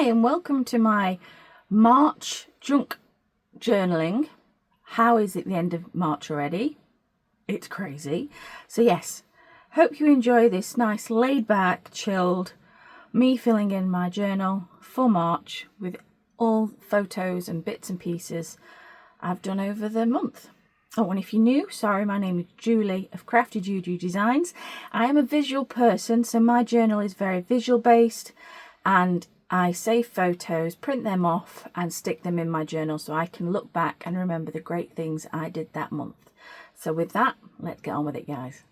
Hi and welcome to my March junk journaling. How is it the end of March already? It's crazy. So yes, hope you enjoy this nice laid back, chilled, me filling in my journal for March with all photos and bits and pieces I've done over the month. Oh, and if you're new, sorry, my name is Julie of Crafty JuJu Designs. I am a visual person, so my journal is very visual based, and I save photos, print them off and stick them in my journal so I can look back and remember the great things I did that month. So with that, let's get on with it, guys.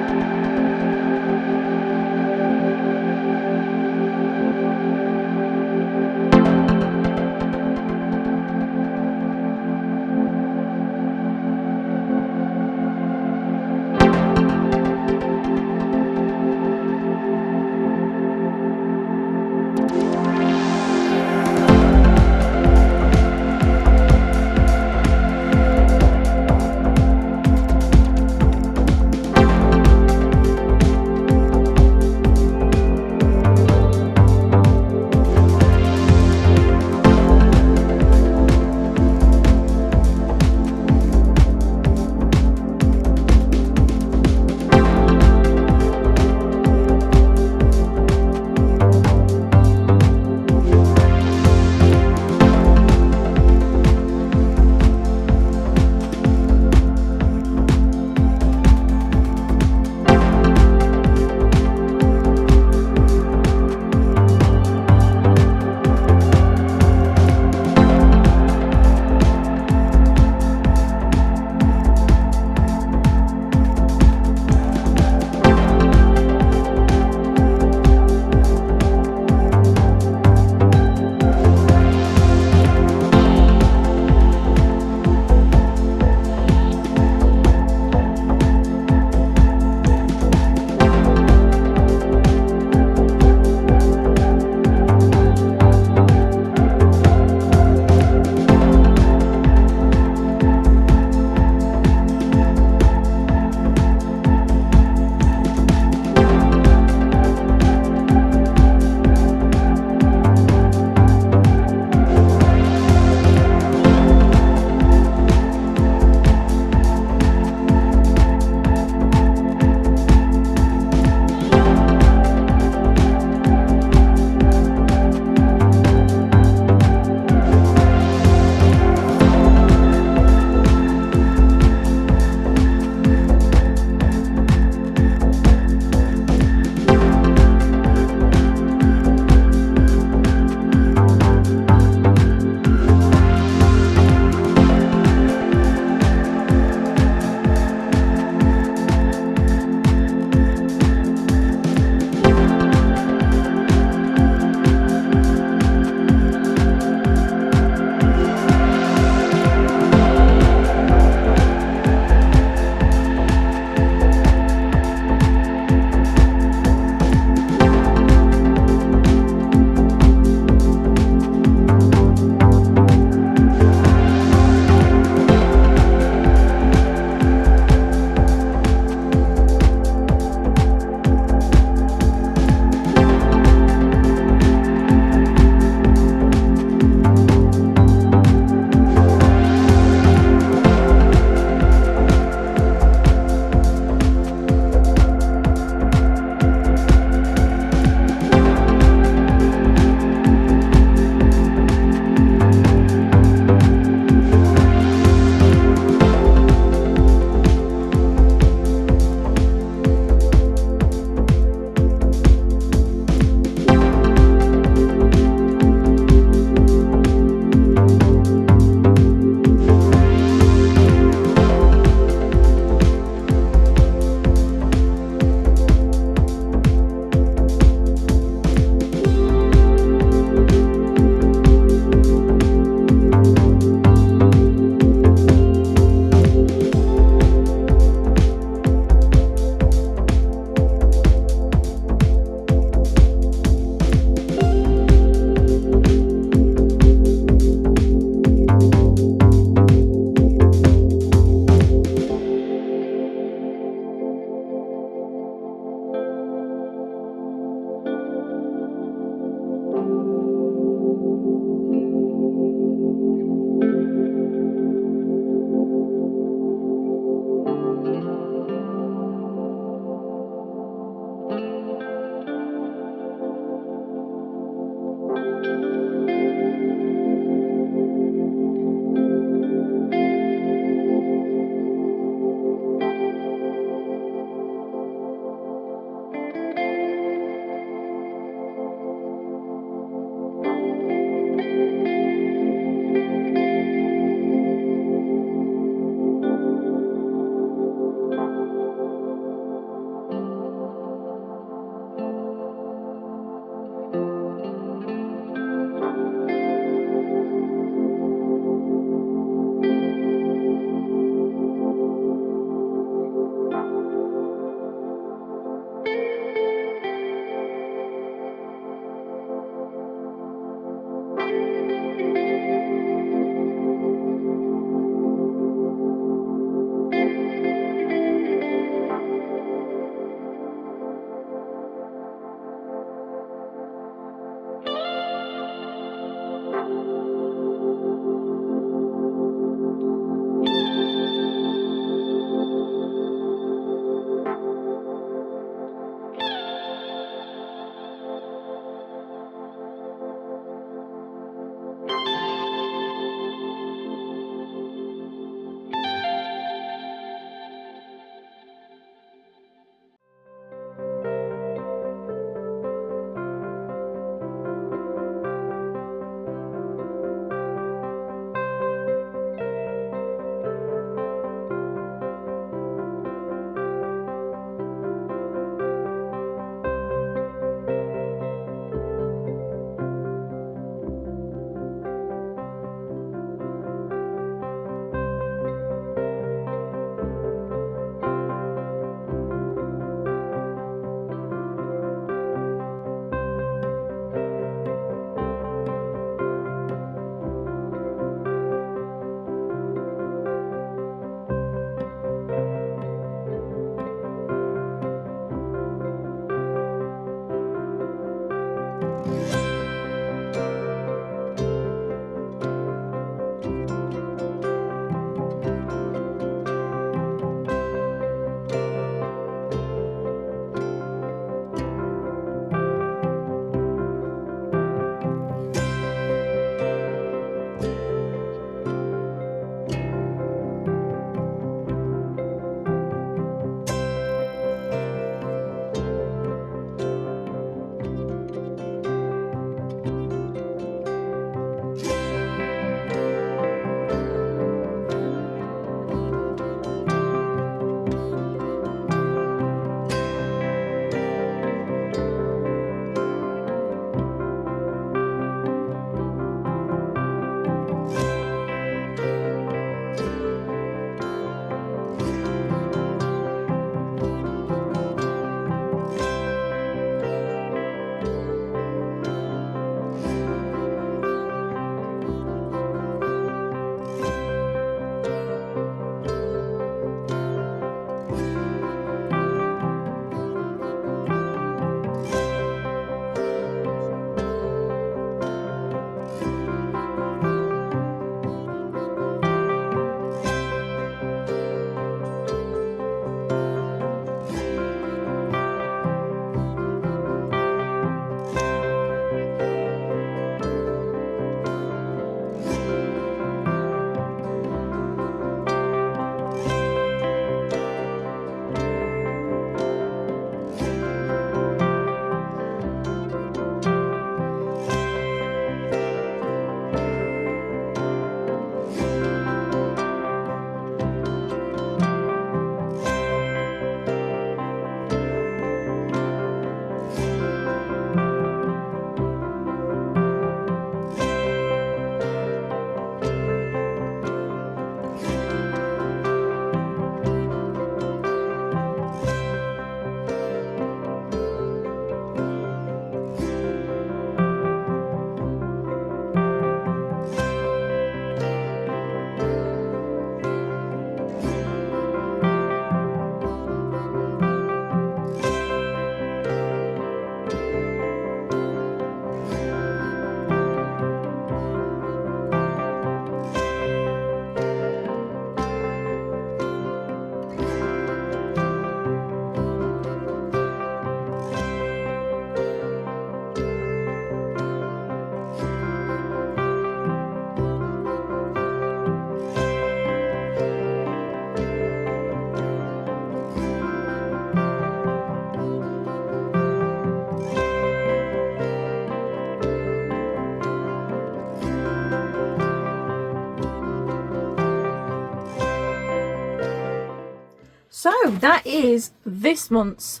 So that is this month's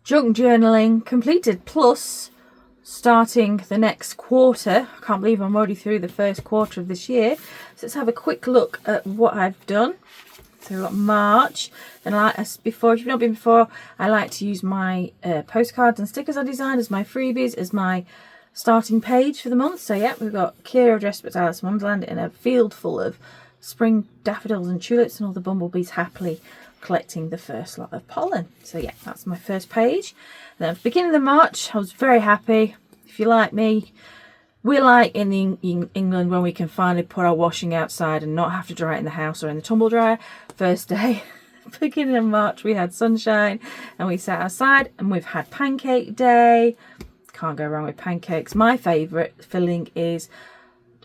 junk journaling completed, plus starting the next quarter. I can't believe I'm already through the first quarter of this year. So let's have a quick look at what I've done. So we've got March, and like as before, if you've not been before, I like to use my postcards and stickers I designed as my freebies, as my starting page for the month. So yeah, we've got Kira dressed up as Alice in Wonderland in a field full of spring daffodils and tulips, and all the bumblebees happily collecting the first lot of pollen. So yeah, that's my first page. And then at the beginning of March, I was very happy. If you like me, we like in England when we can finally put our washing outside and not have to dry it in the house or in the tumble dryer. First day, beginning of March, we had sunshine and we sat outside, and we've had pancake day. Can't go wrong with pancakes. My favourite filling is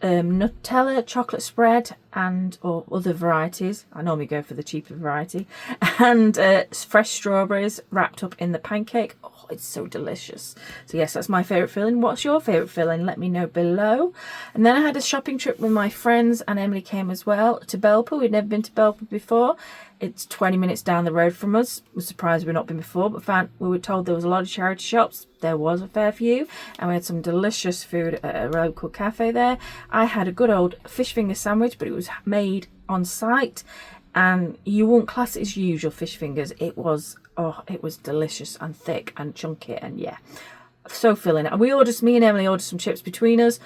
Nutella chocolate spread or other varieties. I normally go for the cheaper variety, and fresh strawberries wrapped up in the pancake. Oh, it's so delicious. So yes, that's my favourite filling. What's your favourite filling? Let me know below. And then I had a shopping trip with my friends, and Emily came as well, to Belper. We'd never been to Belper before. It's 20 minutes down the road from us. I was surprised we'd not been before, but we were told there was a lot of charity shops. There was a fair few, and we had some delicious food at a local cafe there. I had a good old fish finger sandwich, but it was made on site, and you wouldn't class it as usual fish fingers. It was delicious and thick and chunky, and yeah, so filling. And me and Emily ordered some chips between us.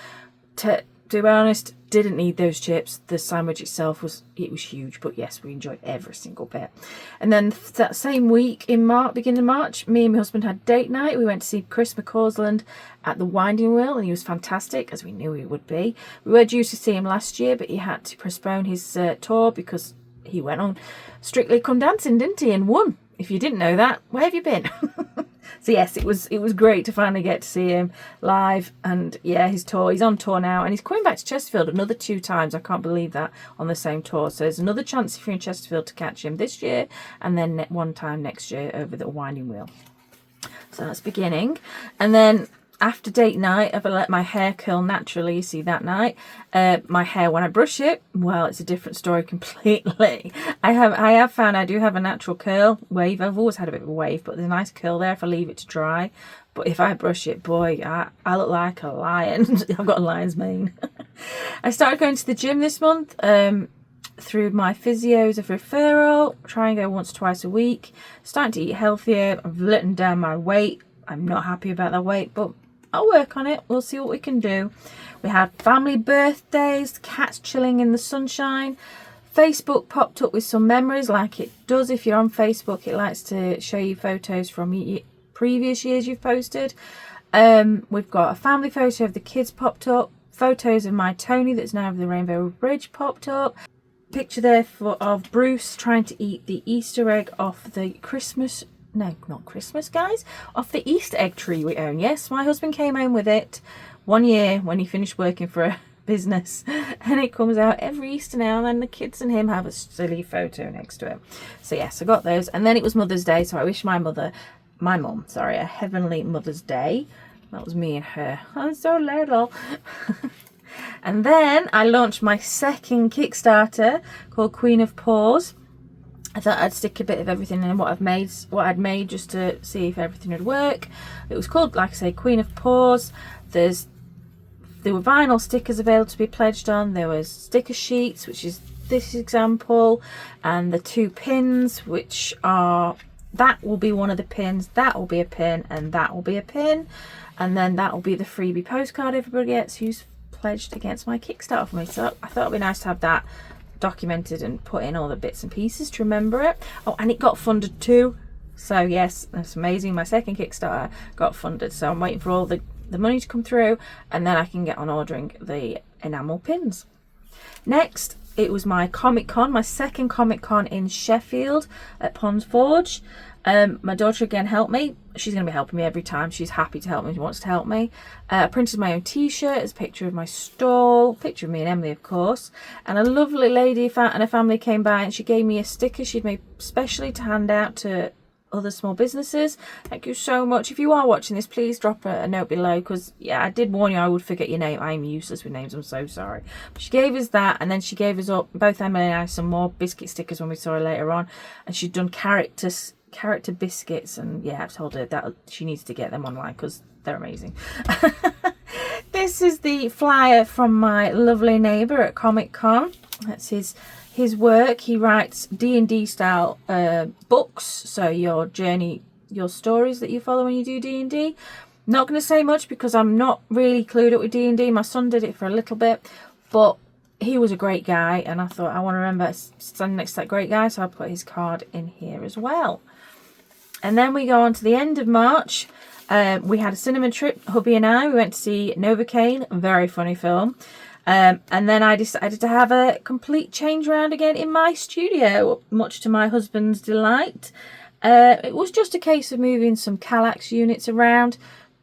To be honest, didn't need those chips. The sandwich itself was huge, but yes, we enjoyed every single bit. And then that same week in beginning of March, me and my husband had date night. We went to see Chris McCausland at the Winding Wheel, and he was fantastic, as we knew he would be. We were due to see him last year, but he had to postpone his tour because he went on Strictly Come Dancing, didn't he, and won. If you didn't know that, where have you been? So yes, it was great to finally get to see him live. And yeah, he's on tour now, and he's coming back to Chesterfield another 2 times. I can't believe that, on the same tour. So there's another chance if you're in Chesterfield to catch him this year, and then one time next year over the Winding Wheel. So that's beginning. And then after date night, I've let my hair curl naturally. You see that night. My hair, when I brush it, well, it's a different story completely. I have found I do have a natural curl wave. I've always had a bit of a wave, but there's a nice curl there if I leave it to dry. But if I brush it, boy, I look like a lion. I've got a lion's mane. I started going to the gym this month through my physio's of referral. Try and go once or twice a week. Starting to eat healthier. I've letting down my weight. I'm not happy about that weight, but I'll work on it. We'll see what we can do. We had family birthdays, cats chilling in the sunshine. Facebook popped up with some memories, like it does if you're on Facebook. It likes to show you photos from previous years you've posted. We've got a family photo of the kids popped up. Photos of my Tony that's now over the Rainbow Bridge popped up. Picture there of Bruce trying to eat the Easter egg off the Christmas... No, not Christmas, guys. Off the Easter egg tree we own. Yes, my husband came home with it one year when he finished working for a business, and it comes out every Easter now, and then the kids and him have a silly photo next to it. So yes, I got those. And then it was Mother's Day, so I wish my mum, a heavenly Mother's Day. That was me and her. I'm so little. And then I launched my second Kickstarter called Queen of Paws. I thought I'd stick a bit of everything in what I'd made just to see if everything would work. It was called, like I say, Queen of Paws. There were vinyl stickers available to be pledged on. There was sticker sheets, which is this example, and the 2 pins, which are, that will be one of the pins, that will be a pin, and that will be a pin, and then that will be the freebie postcard everybody gets who's pledged against my Kickstarter for me. So I thought it'd be nice to have that documented and put in all the bits and pieces to remember it. Oh, and it got funded too. So yes, that's amazing. My second Kickstarter got funded, so I'm waiting for all the money to come through, and then I can get on ordering the enamel pins. Next, it was my Comic-Con, my second Comic-Con in Sheffield at Pond Forge. My daughter again helped me. She's going to be helping me every time. She's happy to help me. She wants to help me. I printed my own t-shirt as a picture of my stall. Picture of me and Emily, of course. And a lovely lady and a family came by, and she gave me a sticker she'd made specially to hand out to other small businesses. Thank you so much. If you are watching this, please drop a note below, because yeah, I did warn you I would forget your name. I'm useless with names, I'm so sorry. But she gave us that, and then she gave us up, both Emily and I, some more biscuit stickers when we saw her later on, and she'd done character biscuits, and yeah, I've told her that she needs to get them online because they're amazing. This is the flyer from my lovely neighbour at Comic Con. That's his work. He writes D&D style books, so your journey, your stories that you follow when you do D&D. Not going to say much because I'm not really clued up with D&D. My son did it for a little bit, but he was a great guy, and I thought I want to remember standing next to that great guy, so I put his card in here as well. And then we go on to the end of March. We had a cinema trip, hubby and I. We went to see Novocaine, a very funny film. And then I decided to have a complete change around again in my studio, much to my husband's delight. It was just a case of moving some Kallax units around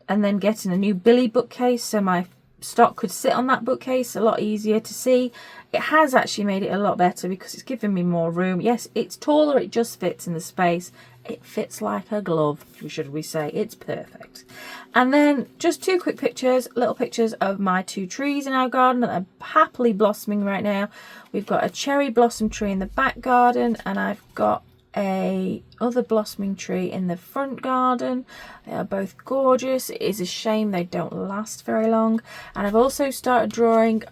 and then getting a new Billy bookcase so my stock could sit on that bookcase, a lot easier to see. It has actually made it a lot better because it's given me more room. Yes, it's taller, it just fits in the space. It fits like a glove, should we say. It's perfect. And then just two quick pictures, little pictures of my two trees in our garden that are happily blossoming right now. We've got a cherry blossom tree in the back garden, and I've got a other blossoming tree in the front garden. They are both gorgeous. It is a shame they don't last very long. And I've also started drawing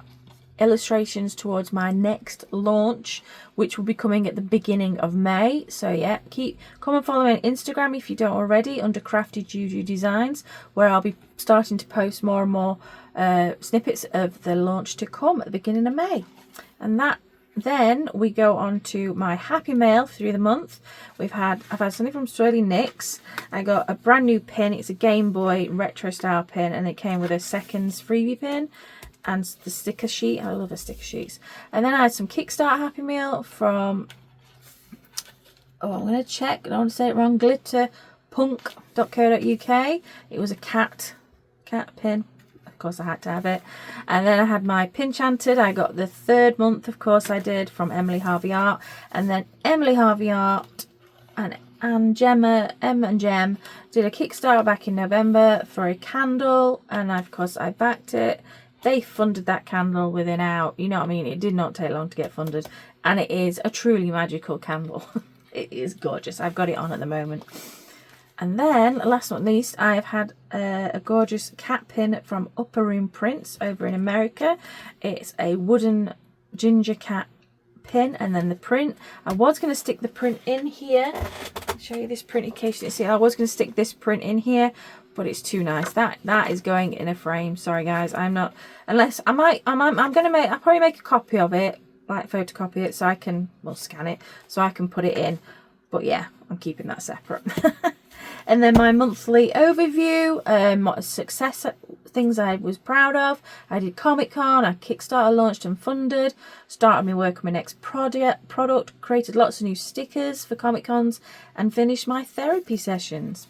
illustrations towards my next launch, which will be coming at the beginning of May. So yeah, come and follow me on Instagram if you don't already, under Crafty JuJu Designs, where I'll be starting to post more and more snippets of the launch to come at the beginning of May. And then we go on to my happy mail through the month. I've had something from Sturdy Nicks. I got a brand new pin. It's a Game Boy retro style pin, and it came with a seconds freebie pin and the sticker sheet. I love the sticker sheets. And then I had some Kickstarter happy mail from, I'm going to check, I don't want to say it wrong, glitterpunk.co.uk. It was a cat pin. Of course I had to have it. And then I had my Pinchanted. I got the third month, of course I did, from Emily Harvey Art. And then Emily Harvey Art and Gemma, Em and Gem, did a Kickstarter back in November for a candle, and of course I backed it. They funded that candle within an hour. You know what I mean? It did not take long to get funded. And it is a truly magical candle. It is gorgeous. I've got it on at the moment. And then, last but not least, I have had a gorgeous cat pin from Upper Room Prints over in America. It's a wooden ginger cat pin, and then the print. I was going to stick the print in here. I'll show you this print in case you didn't see it. I was going to stick this print in here, but it's too nice. That is going in a frame. Sorry guys, I'm not, unless I'm gonna make, I'll probably make a copy of it, like photocopy it, so I can, well, scan it so I can put it in. But yeah, I'm keeping that separate. And then my monthly overview, what success, things I was proud of. I did Comic Con, I Kickstarter launched and funded, started my work on my next product, created lots of new stickers for Comic Cons, and finished my therapy sessions.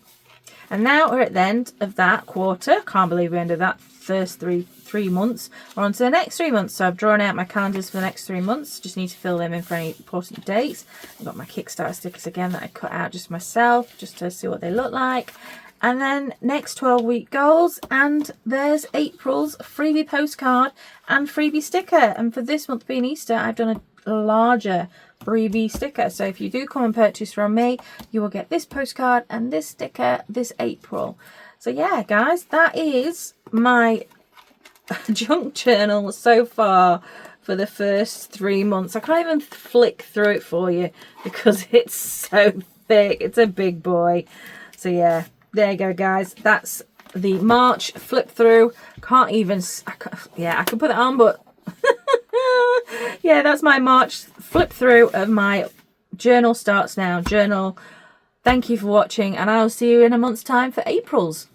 And now we're at the end of that quarter. Can't believe we ended that first three months. We're on to the next 3 months. So I've drawn out my calendars for the next 3 months. Just need to fill them in for any important dates. I've got my Kickstarter stickers again that I cut out just myself, just to see what they look like. And then next 12-week goals. And there's April's freebie postcard and freebie sticker. And for this month being Easter, I've done a larger freebie sticker. So if you do come and purchase from me, you will get this postcard and this sticker this April. So yeah, guys, that is my junk journal so far for the first 3 months. I can't even flick through it for you because it's so thick. It's a big boy. So yeah, there you go, guys. That's the March flip through. I can put it on, but yeah, that's my March flip through of my journal starts now journal. Thank you for watching, and I'll see you in a month's time for April's.